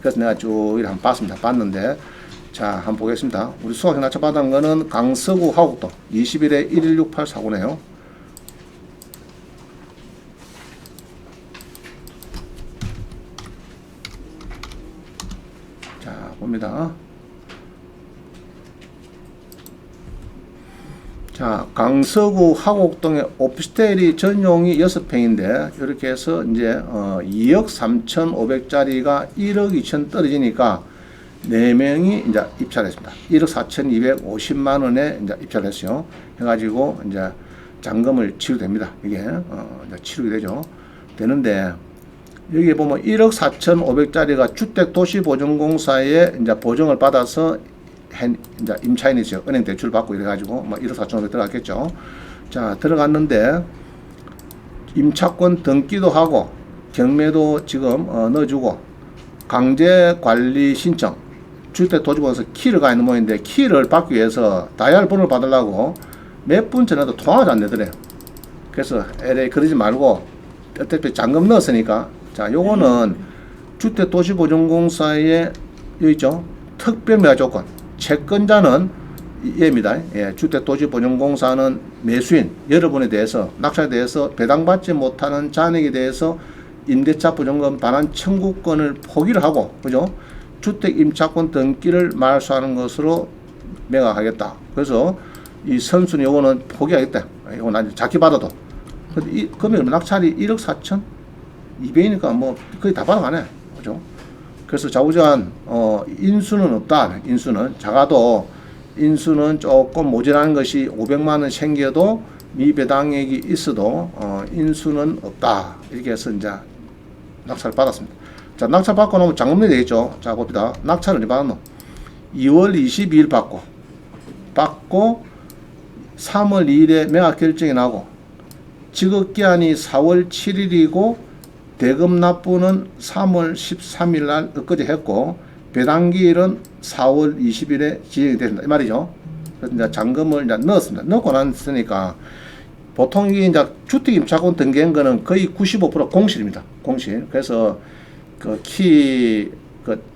그래서 내가 쭉 이렇게 한번 봤습니다. 봤는데 자, 한번 보겠습니다. 우리 수학에 낙찰 받은 거는 강서구 화곡동 21에 116849네요. 자, 봅니다. 자, 강서구 화곡동의 오피스텔이 전용이 6평인데 이렇게 해서 이제 2억 3,500짜리가 1억 2천 떨어지니까 4명이 이제 입찰했습니다. 1억 4,250만 원에 이제 입찰했어요. 해가지고 이제 잔금을 치료됩니다. 이게 이제 치료가 되죠. 되는데 여기 보면 1억 4,500짜리가 주택도시보증공사에 이제 보증을 받아서 이제 임차인이죠. 은행 대출 받고 이래가지고 뭐 1억 4,500 들어갔겠죠. 자, 들어갔는데 임차권 등기도 하고 경매도 지금 넣어주고 강제관리 신청 주택도시보증공사 키를 가 있는 모양인데 키를 받기 위해서 다이얼 번호를 받으려고 몇 분 전에도 통화가 안 되더래요. 그래서 LA 그러지 말고 어차피 잔금 넣었으니까 자, 요거는 주택도시보증공사에 여기 있죠. 특별매각 조건 채권자는 얘입니다. 예, 주택도시보증공사는 매수인 여러분에 대해서 낙찰에 대해서 배당받지 못하는 잔액에 대해서 임대차 보증금 반환 청구권을 포기를 하고, 그죠? 주택 임차권 등기를 말소하는 것으로 매각하겠다. 그래서 이 선순위 요거는 포기하겠다. 이건 아주 작게 받아도. 근데 이 금액 낙찰이 1억 4천 200이니까 뭐 거의 다 받아가네. 그죠? 그래서 자우지간 인수는 없다. 인수는 작아도 인수는 조금 모자라는 것이 500만 원 생겨도 미배당액이 있어도 인수는 없다. 이렇게 해서 이제 낙찰을 받았습니다. 자, 낙찰 받고 나면 잔금이 되겠죠. 자, 봅시다. 낙찰을 받았노. 2월 22일 받고 3월 2일에 매각 결정이 나고 지급기한이 4월 7일이고 대금 납부는 3월 13일 날 엊그제 했고 배당기일은 4월 20일에 진행이 됐습니다. 이 말이죠. 그래서 이제 잔금을 이제 넣었습니다. 넣고 났으니까 보통 이게 이제 주택 임차권 등기한 거는 거의 95% 공실입니다. 공실. 그래서 그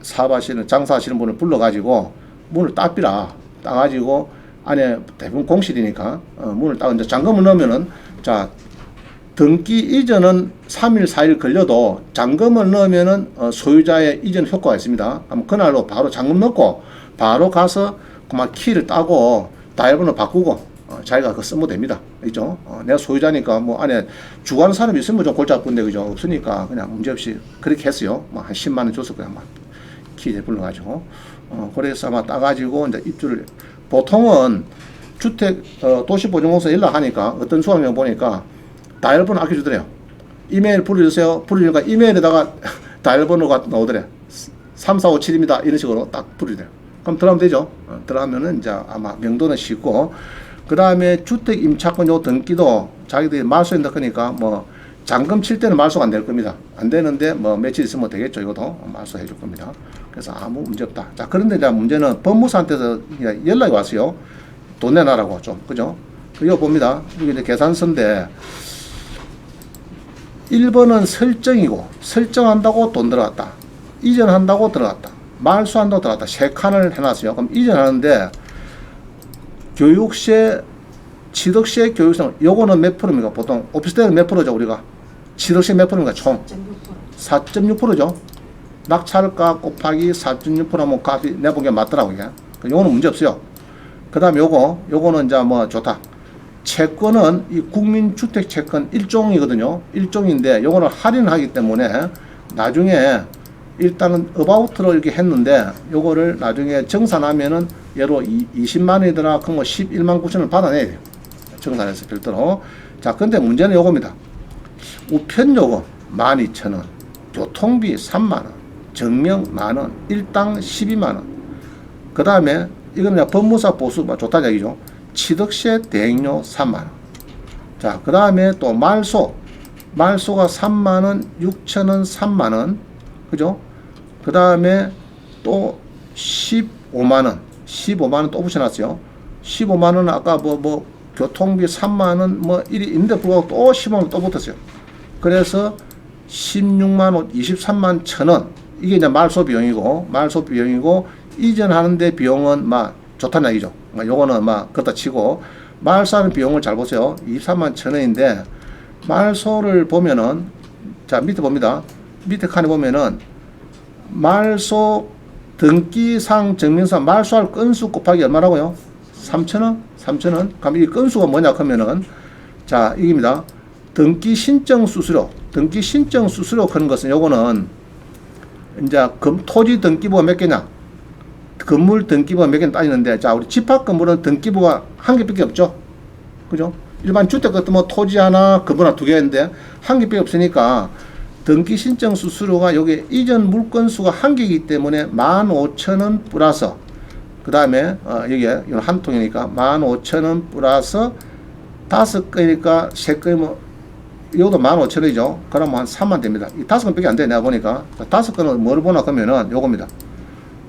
사업하시는 장사하시는 분을 불러가지고 문을 따삐라 따가지고 안에 대부분 공실이니까 문을 따고 이제 잔금을 넣으면은 자. 등기 이전은 3일, 4일 걸려도 잔금을 넣으면은 소유자의 이전 효과가 있습니다. 그럼 그날로 바로 잔금 넣고 바로 가서 그만 키를 따고 다이얼번호 바꾸고 자기가 그거 쓰면 됩니다. 있죠? 내가 소유자니까 뭐 안에 주관하는 사람이 있으면 좀 골치 아픈데 그죠? 없으니까 그냥 문제없이 그렇게 했어요. 뭐 한 10만 원 줬을 거야. 아마 키 불러가지고 그래서 아마 따가지고 이제 입주를 보통은 주택 도시보증공사 연락하니까 어떤 수학명 보니까 다이얼번호 아껴주더래요. 이메일 불러주세요. 부르니까 이메일에다가 다이얼번호가 나오더래요. 3457입니다. 이런 식으로 딱 부르더래요. 그럼 들어가면 되죠. 들어가면은 이제 아마 명도는 쉽고, 그 다음에 주택 임차권 요 등기도 자기들이 말소한다 그러니까 뭐 잔금 칠 때는 말소가 안 될 겁니다. 안 되는데 뭐 며칠 있으면 되겠죠. 이것도 말소해 줄 겁니다. 그래서 아무 문제 없다. 자, 그런데 이제 문제는 법무사한테서 연락이 왔어요. 돈 내놔라고 좀. 그죠? 이거 봅니다. 이게 이제 계산서인데 1번은 설정이고 설정한다고 돈 들어갔다. 이전한다고 들어갔다. 말소한다고 들어갔다. 세 칸을 해놨어요. 그럼 이전하는데 교육세, 취득세, 교육세 요거는 몇 프로입니까? 보통 오피스텔은 몇 프로죠 우리가? 취득세 몇 프로입니까? 총 4.6%죠. 낙찰가 곱하기 4.6%면 값이 내본 게 맞더라고요. 이게. 요거는 문제 없어요. 그 다음에 요거는 이제 뭐 좋다. 채권은 이 국민주택채권 일종이거든요. 일종인데 요거는 할인하기 때문에 나중에 일단은 어바우트로 이렇게 했는데 요거를 나중에 정산하면은 예로 20만 원이더라 그럼 뭐 11만 9천을 받아내야 돼요. 정산해서 별도로. 자, 근데 문제는 요겁니다. 우편요금 12,000원, 교통비 3만원, 정명 만원, 일당 12만원. 그 다음에 이건 그냥 법무사 보수 좋다는 얘기죠. 취득세 대행료 3만원. 자, 그 다음에 또 말소가 3만원, 6천원, 3만원. 그죠? 그 다음에 또 15만원. 15만원 또 붙여놨어요. 15만원 아까 뭐 교통비 3만원 뭐 일이 있는데 불구하고 또 15만원 또 붙었어요. 그래서 16만원, 23만 1천원. 이게 이제 말소 비용이고 이전하는데 비용은 막 좋다는 얘기죠. 요거는 막 그렇다 치고 말소하는 비용을 잘 보세요. 23만 1,000원인데 말소를 보면은 자 밑에 봅니다. 밑에 칸에 보면은 말소 등기상 증명서 말소할 건수 곱하기 얼마라고요? 3,000원? 3,000원? 그럼 이 건수가 뭐냐 하면은 자 이겁니다. 등기 신청 수수료. 등기 신청 수수료 그런 것은 요거는 이제 토지 등기부가 몇 개냐? 건물 등기부가 몇 개냐 따지는데 자 우리 집합 건물은 등기부가 한 개밖에 없죠. 그죠? 일반 주택 같은 뭐 토지 하나, 건물 하나 두 개인데 한 개밖에 없으니까 등기 신청 수수료가 여기 이전 물건수가 한 개이기 때문에 15,000원 플러스 그 다음에 여기에 한 통이니까 15,000원 플러스 5건이니까 3건이면 이것도 15,000원이죠. 그러면 한 3만 됩니다. 이 5건밖에 안 돼. 내가 보니까 5건은 뭘 보나 그러면은 요겁니다.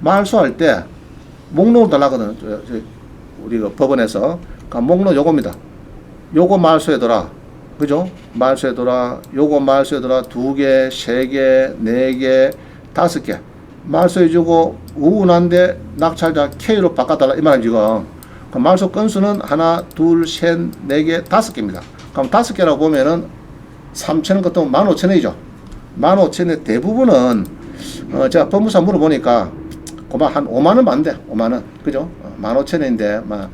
말소할 때 목록을 달라거든. 우리가 법원에서 목록 요겁니다. 요거 말소해둬라. 그죠? 말소해둬라. 요거 말소해둬라. 2개, 3개, 4개, 5개. 말소해주고 우운한데 낙찰자 K로 바꿔달라. 이 말은 지금. 그 말소 건수는 하나, 둘, 셋, 4개, 5개입니다. 그럼 5개라고 보면은 3,000원 같은 15,000원이죠. 15,000원의 대부분은 제가 법무사 물어보니까 그만 한 5만원 받는데 5만원. 그죠? 15,000원인데 막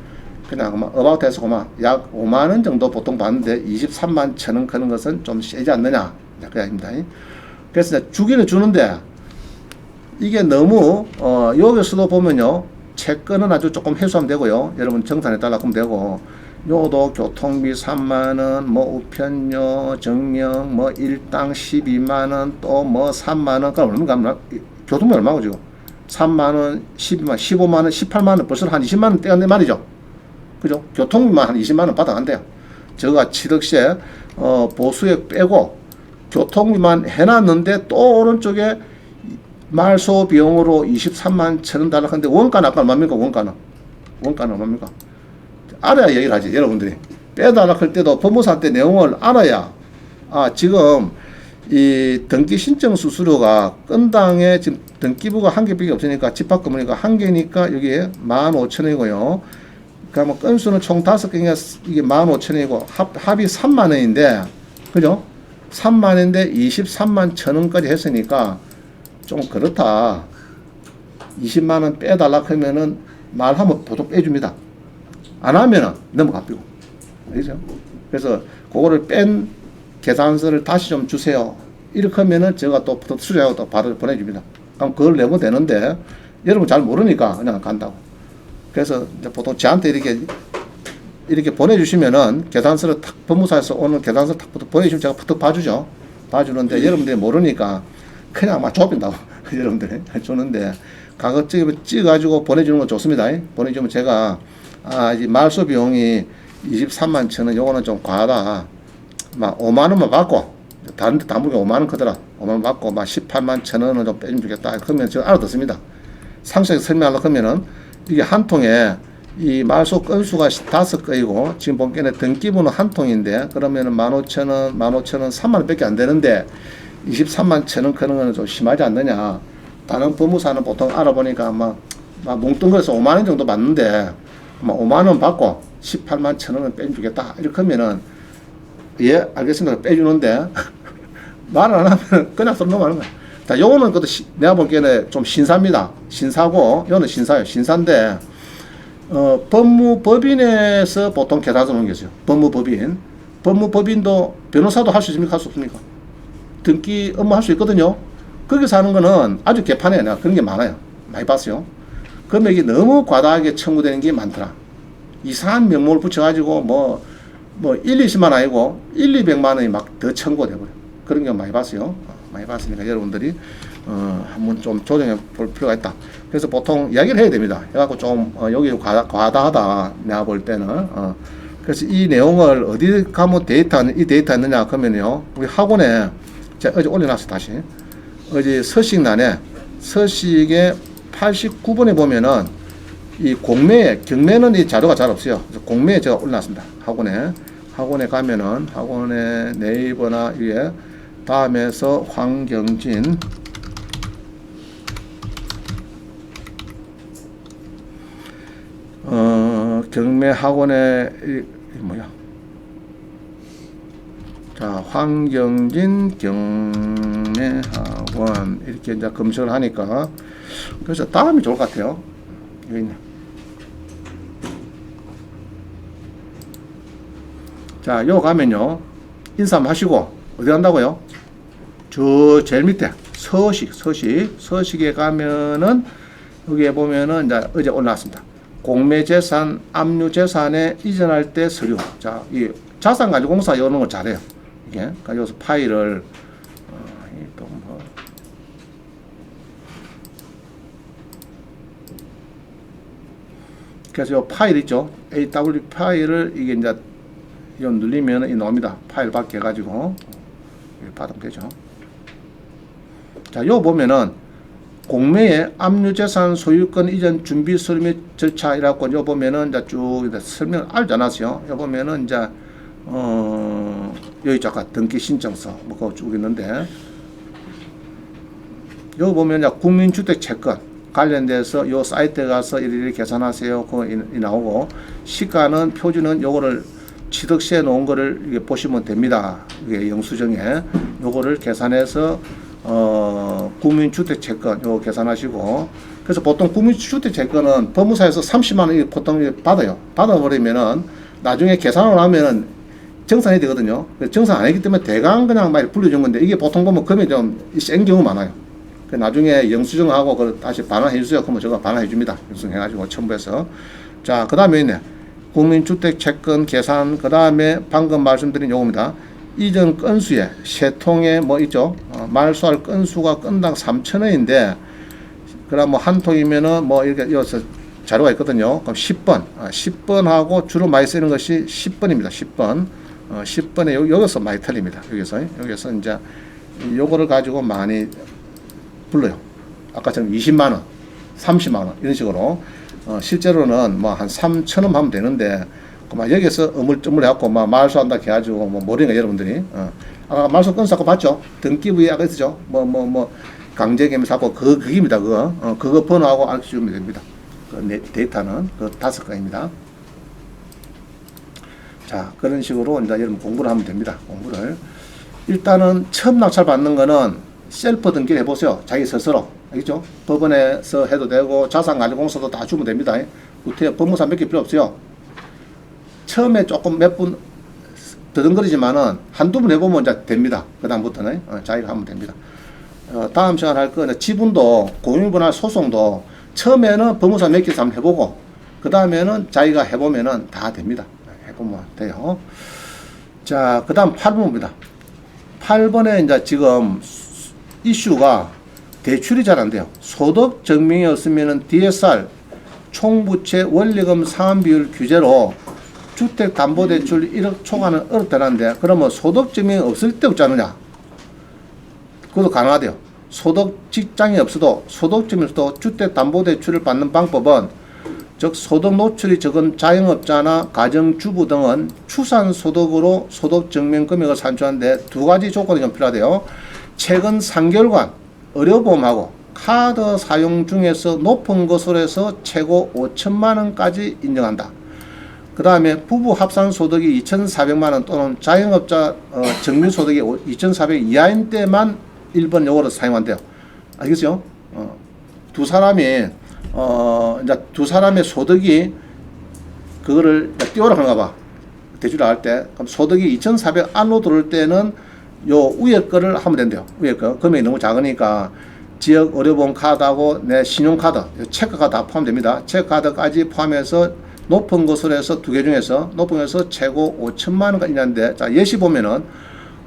그냥 어바웃해서 약 5만원 정도 보통 받는데 23만 1,000원 그런 것은 좀 세지 않느냐 그 얘기입니다. 그래서 이제 주기는 주는데 이게 너무 여기서도 보면요 채권은 아주 조금 해소하면 되고요. 여러분 정산에 따라 하면 되고 요도 교통비 3만원 뭐 우편료 정령 뭐 일당 12만원 또 뭐 3만원 그럼 얼마인가 교통비 얼마고 지금 3만원 12만원 15만원 18만원 벌써 한 20만원 떼었네 말이죠. 그죠? 교통비만 한 20만원 받아간대요. 저가 7억세 보수액 빼고 교통비만 해놨는데 또 오른쪽에 말소 비용으로 23만 1,000원 달라는데 원가는 아까 얼마입니까? 원가는 얼마입니까? 알아야 얘기를 하지 여러분들이. 빼달라 할 때도 법무사한테 내용을 알아야 지금 이 등기 신청 수수료가 건당에 지금 등기부가 한 개밖에 없으니까 집합건물이니까 한 개니까 여기에 15,000원이고요. 그러면 건수는 총 5개니까 이게 15,000원이고 합이 3만원인데 그죠? 3만원인데 23만 1,000원까지 했으니까 좀 그렇다. 20만원 빼달라 하면은 말하면 보통 빼줍니다. 안 하면은 넘어가비고. 알겠죠? 그래서 그거를 뺀 계산서를 다시 좀 주세요. 이렇게 하면은 제가 또 수리하고 또 바로 보내줍니다. 그럼 그걸 내면 되는데 여러분 잘 모르니까 그냥 간다고. 그래서 이제 보통 저한테 이렇게 보내주시면은 계산서를 탁 법무사에서 오는 계산서 탁 보내주시면 제가 탁 봐주죠. 봐주는데 여러분들이 모르니까 그냥 막 좁힌다고 여러분들이 주는데 가급적이면 찍어가지고 보내주는 건 좋습니다. 보내주면 제가 이 말소 비용이 23만 1,000원 요거는 좀 과하다. 막 5만원만 받고 다른 데 다 보게 5만원 크더라. 5만원 받고 막 18만 1,000원은 좀 빼주면 좋겠다. 그러면 제가 알아듣습니다. 상세하게 설명하려고 하면은 이게 한 통에 이 말소 건수가 5건이고 지금 보기에는 등기부는 한 통인데 그러면은 15,000원, 15,000원, 3만원 밖에 안 되는데 23만 1,000원 크는 거는 좀 심하지 않느냐. 다른 법무사는 보통 알아보니까 막 뭉뚱그려서 5만원 정도 받는데 5만원 받고 18만 1,000원은 빼주겠다. 이렇게 하면은 예 알겠습니다. 빼주는데 말 안 하면 그냥 쏙 넘어가는 거야. 자, 요거는 내가 보기에는 좀 신사입니다. 신사고, 요거는 신사예요. 신사인데, 법무법인에서 보통 계산서 놓은 게 있어요. 법무법인. 법무법인도 변호사도 할 수 있습니까? 할 수 없습니까? 등기 업무 할 수 있거든요. 거기서 하는 거는 아주 개판이에요. 내가 그런 게 많아요. 많이 봤어요. 금액이 너무 과다하게 청구되는 게 많더라. 이상한 명목을 붙여가지고 뭐 1, 20만 아니고 1, 200만 원이 막 더 청구되고요. 그런 게 많이 봤어요. 많이 봤으니까 여러분들이 한번 좀 조정해 볼 필요가 있다. 그래서 보통 이야기를 해야 됩니다. 해갖고 좀 여기 과다하다 내가 볼 때는 그래서 이 내용을 어디 가면 이 데이터 있느냐 그러면요 우리 학원에 제가 어제 올려놨어. 다시 어제 서식란에 서식의 89번에 보면은 이 공매에 경매는 이 자료가 잘 없어요. 그래서 공매에 제가 올려놨습니다. 학원에 가면은 학원의 네이버나 위에 다음에서 황경진 경매학원의 뭐야? 자, 황경진 경매학원 이렇게 이제 검색을 하니까 그래서 다음이 좋을 것 같아요. 여기 있네. 자, 요 가면요. 인사하시고 어디 간다고요? 저 제일 밑에 서식에 가면은 여기에 보면은 이제 어제 올라왔습니다. 공매재산, 압류재산에 이전할 때 서류. 자, 이 자산가지공사 이런 거 잘해요. 이게 그러니까 여기서 파일을 또 뭐. 그래서 이 파일 있죠. AW 파일을 이게 이제 요 눌리면 이 나옵니다. 파일 받게 해가지고 받으면 되죠. 자, 요 보면은 공매의 압류재산 소유권 이전 준비 서류 및 절차이라고 요 보면은 이제 쭉 설명 알지 않았어요. 요 보면은 이제 여기 잠깐 등기 신청서 뭐 그거 쭉 있는데 요 보면 이제 국민주택 채권 관련돼서 요 사이트에 가서 이렇게 계산하세요. 그거 나오고 시가는 표준은 요거를 취득시에 놓은 거를 이게 보시면 됩니다. 이게 영수증에 요거를 계산해서 국민주택 채권 요 계산하시고 그래서 보통 국민주택 채권은 법무사에서 30만 원 보통 받아요. 받아버리면은 나중에 계산을 하면은 정산이 되거든요. 정산 안 했기 때문에 대강 그냥 막 불려준 건데 이게 보통 보면 금액이 좀 센 경우 많아요. 나중에 영수증하고 그걸 다시 반환해 주세요. 그러면 제가 반환해 줍니다. 영수증 해가지고 첨부해서. 자, 그 다음에 있네. 국민주택 채권 계산, 그 다음에 방금 말씀드린 요겁니다. 이전 건수에 세 통에 뭐 있죠. 말소할 건수가 건당 3,000원인데, 그럼 뭐 한 통이면은 뭐 이렇게 여기서 자료가 있거든요. 그럼 10번, 10번하고 주로 많이 쓰는 것이 10번입니다. 10번. 10번에 여기서 많이 틀립니다. 여기서 이제 요거를 가지고 많이 불러요. 아까처럼 20만원, 30만원 이런 식으로. 실제로는 뭐 한 3,000원 하면 되는데, 막 여기서 어물쭈물 해갖고 막 말소한다 해가지고 뭐 모르니까 여러분들이. 아까 말소 건수 아까 봤죠? 등기부에 아까 있었죠? 강제개미 사고 그게입니다. 그거 번호하고 알려주면 됩니다. 그 데이터는 그 5가지입니다. 자, 그런 식으로 이제 여러분 공부를 하면 됩니다. 공부를. 일단은 처음 낙찰 받는 거는 셀프 등기를 해보세요. 자기 스스로. 알겠죠? 법원에서 해도 되고 자산관리공사도 다 주면 됩니다. 법무사 몇 개 필요 없어요. 처음에 조금 몇 분 더듬거리지만은 한두 번 해보면 이제 됩니다. 그 다음부터는 자기가 하면 됩니다. 다음 시간에 할 거는 지분도 공유분할 소송도 처음에는 법무사 몇 개서 한번 해보고 그 다음에는 자기가 해보면은 다 됩니다. 해보면 돼요. 자, 그 다음 8번입니다. 8번에 이제 지금 이슈가 대출이 잘 안 돼요. 소득 증명이 없으면은 DSR 총부채 원리금 상환비율 규제로 주택담보대출 1억 초과는 어렵다는데 그러면 소득 증명이 없을 때 없지 않느냐? 그것도 가능하대요. 소득 직장이 없어도 소득 증명이 없어도 주택담보대출을 받는 방법은 즉 소득 노출이 적은 자영업자나 가정주부 등은 추산소득으로 소득 증명 금액을 산출하는데 두 가지 조건이 좀 필요하대요. 최근 3개월간 의료보험하고 카드 사용 중에서 높은 것으로 해서 최고 5천만 원까지 인정한다. 그 다음에 부부 합산 소득이 2,400만 원 또는 자영업자 정밀 소득이 2,400 이하인 때만 1번 요거를 사용한대요. 알겠죠? 두 사람이 이제 두 사람의 소득이 그거를 띄워라 그런가 봐. 대출을 할 때 그럼 소득이 2,400 안으로 들어올 때는 요 위에 거를 하면 된대요. 위에 거 금액이 너무 작으니까 지역 의료보험 카드하고 내 신용카드, 체크카드 다 포함됩니다. 체크카드까지 포함해서 높은 것으로 해서 두 개 중에서 높은 것에서 최고 5천만 원까지 있는데 자 예시 보면은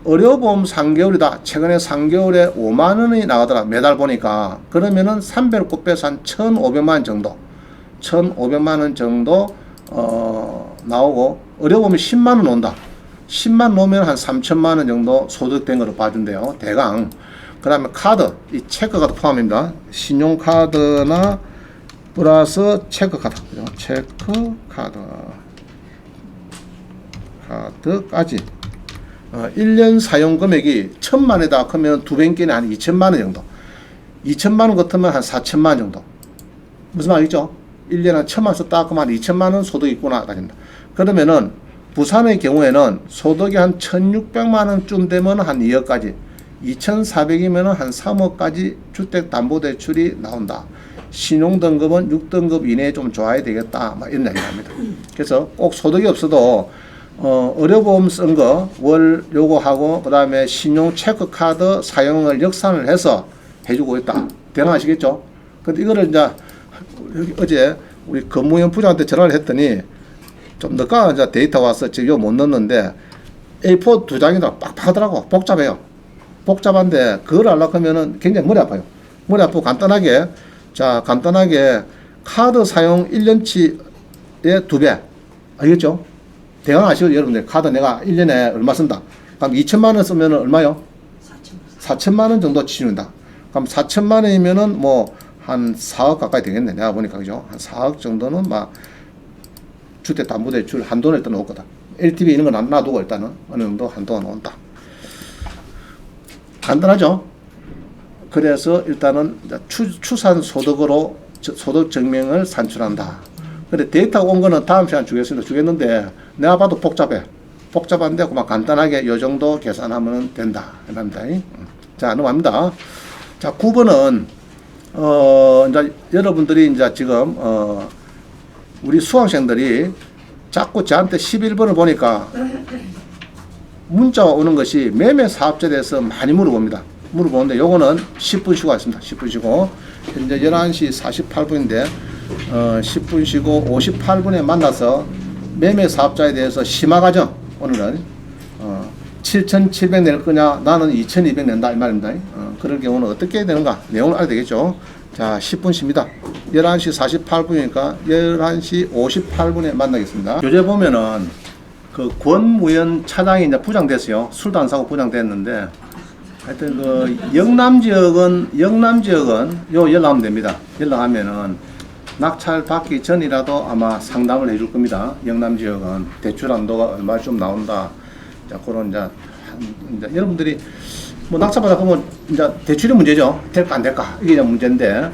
의료보험 3개월이다. 최근에 3개월에 5만 원이 나가더라. 매달 보니까 그러면은 300 곱해서 한 1,500만 원 정도 1,500만 원 정도 나오고 의료보험이 10만 원 온다. 10만 놓으면 한 3천만 원 정도 소득된 거로 봐준대요. 대강. 그 다음에 카드, 이 체크카드 포함입니다. 신용카드나 플러스 체크카드. 카드까지. 1년 사용 금액이 1,000만 원에다 하면 두 배인께는 한 2천만 원 정도. 2천만 원 같으면 한 4천만 원 정도. 무슨 말이죠? 1년에 한 1,000만 썼다 그만 2천만 원 소득이 있구나 따집니다. 그러면은 부산의 경우에는 소득이 한 1,600만 원쯤 되면 한 2억까지, 2,400이면 한 3억까지 주택담보대출이 나온다. 신용등급은 6등급 이내에 좀 좋아야 되겠다. 막 이런 얘기를 합니다. 그래서 꼭 소득이 없어도 의료보험 쓴 거 월 요거하고 그 다음에 신용 체크카드 사용을 역산을 해서 해주고 있다. 대단하시겠죠? 근데 이거를 이제 어제 우리 건무현 부장한테 전화를 했더니 좀 늦게 이제 데이터 와서 지금 못 넣었는데 A4 두 장이다 빡빡하더라고. 복잡해요. 복잡한데 그걸 하려고 하면은 굉장히 머리 아파요. 머리 아프고 간단하게, 자, 간단하게 카드 사용 1년치의 2배. 알겠죠? 대강 아시죠? 여러분들 카드 내가 1년에 얼마 쓴다. 그럼 2천만 원 쓰면 얼마요? 4천만 원 정도 치는다. 그럼 4천만 원이면은 뭐 한 4억 가까이 되겠네. 내가 보니까 그죠? 한 4억 정도는 막 주택담보대출 한도는 일단 놓거든. LTV 이런 건 안 놔두고 일단은 어느 정도 한도가 나온다. 간단하죠? 그래서 일단은 추산 소득으로 소득 증명을 산출한다. 근데 데이터 온 거는 다음 시간 주겠는데 내가 봐도 복잡해. 복잡한데 그만 간단하게 요 정도 계산하면 된다. 합니다. 자, 넘어갑니다. 자, 9번은 이제 여러분들이 이제 지금 우리 수강생들이 자꾸 저한테 11번을 보니까 문자가 오는 것이 매매 사업자에 대해서 많이 물어보는데 요거는 10분 쉬고 있습니다. 10분 쉬고 현재 11시 48분인데 10분 쉬고 58분에 만나서 매매 사업자에 대해서 심화 과정 오늘은 7,700 낼 거냐 나는 2,200 낸다 이 말입니다. 그럴 경우는 어떻게 해야 되는가 내용을 알아야 되겠죠. 자, 10분 쉽니다. 11시 48분이니까 11시 58분에 만나겠습니다. 요새 보면은 그 권무현 차장이 이제 부장됐어요. 술도 안 사고 부장됐는데 하여튼 그 영남 지역은 요 연락하면 됩니다. 연락하면은 낙찰 받기 전이라도 아마 상담을 해줄 겁니다. 영남 지역은 대출 한도가 얼마 좀 나온다. 자, 그런 이제 여러분들이 뭐 낙찰 받아 보면 이제 대출이 문제죠. 될까 안 될까 이게 이제 문제인데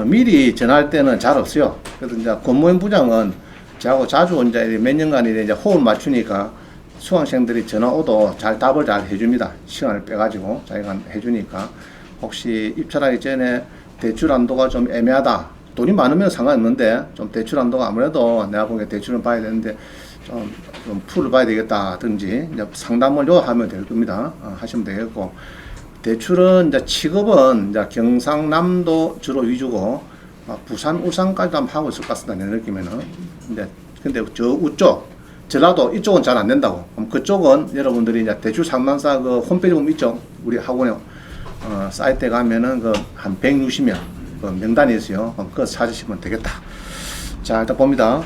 미리 전화할 때는 잘 없어요. 그래서 이제 권무현 부장은 저하고 자주 이제 몇 년간 이제 호흡 맞추니까 수강생들이 전화 오도 잘 답을 잘 해줍니다. 시간을 빼가지고 자기가 해주니까 혹시 입찰하기 전에 대출 한도가 좀 애매하다. 돈이 많으면 상관없는데 좀 대출 한도가 아무래도 내가 보기에 대출은 봐야 되는데 좀 풀을 봐야 되겠다든지 이제 상담을 요하면 될 겁니다. 하시면 되겠고 대출은 이제 취급은 이제 경상남도 주로 위주고 부산, 울산까지도 한번 하고 있을 것 같습니다. 내 느낌에는. 근데 저 우쪽 전라도 이쪽은 잘 안 된다고. 그럼 그쪽은 여러분들이 이제 대출 상담사 그 홈페이지 보면 있죠. 우리 학원에 사이트에 가면은 그 한 160명 그 명단이 있어요. 그럼 그거 찾으시면 되겠다. 자, 일단 봅니다.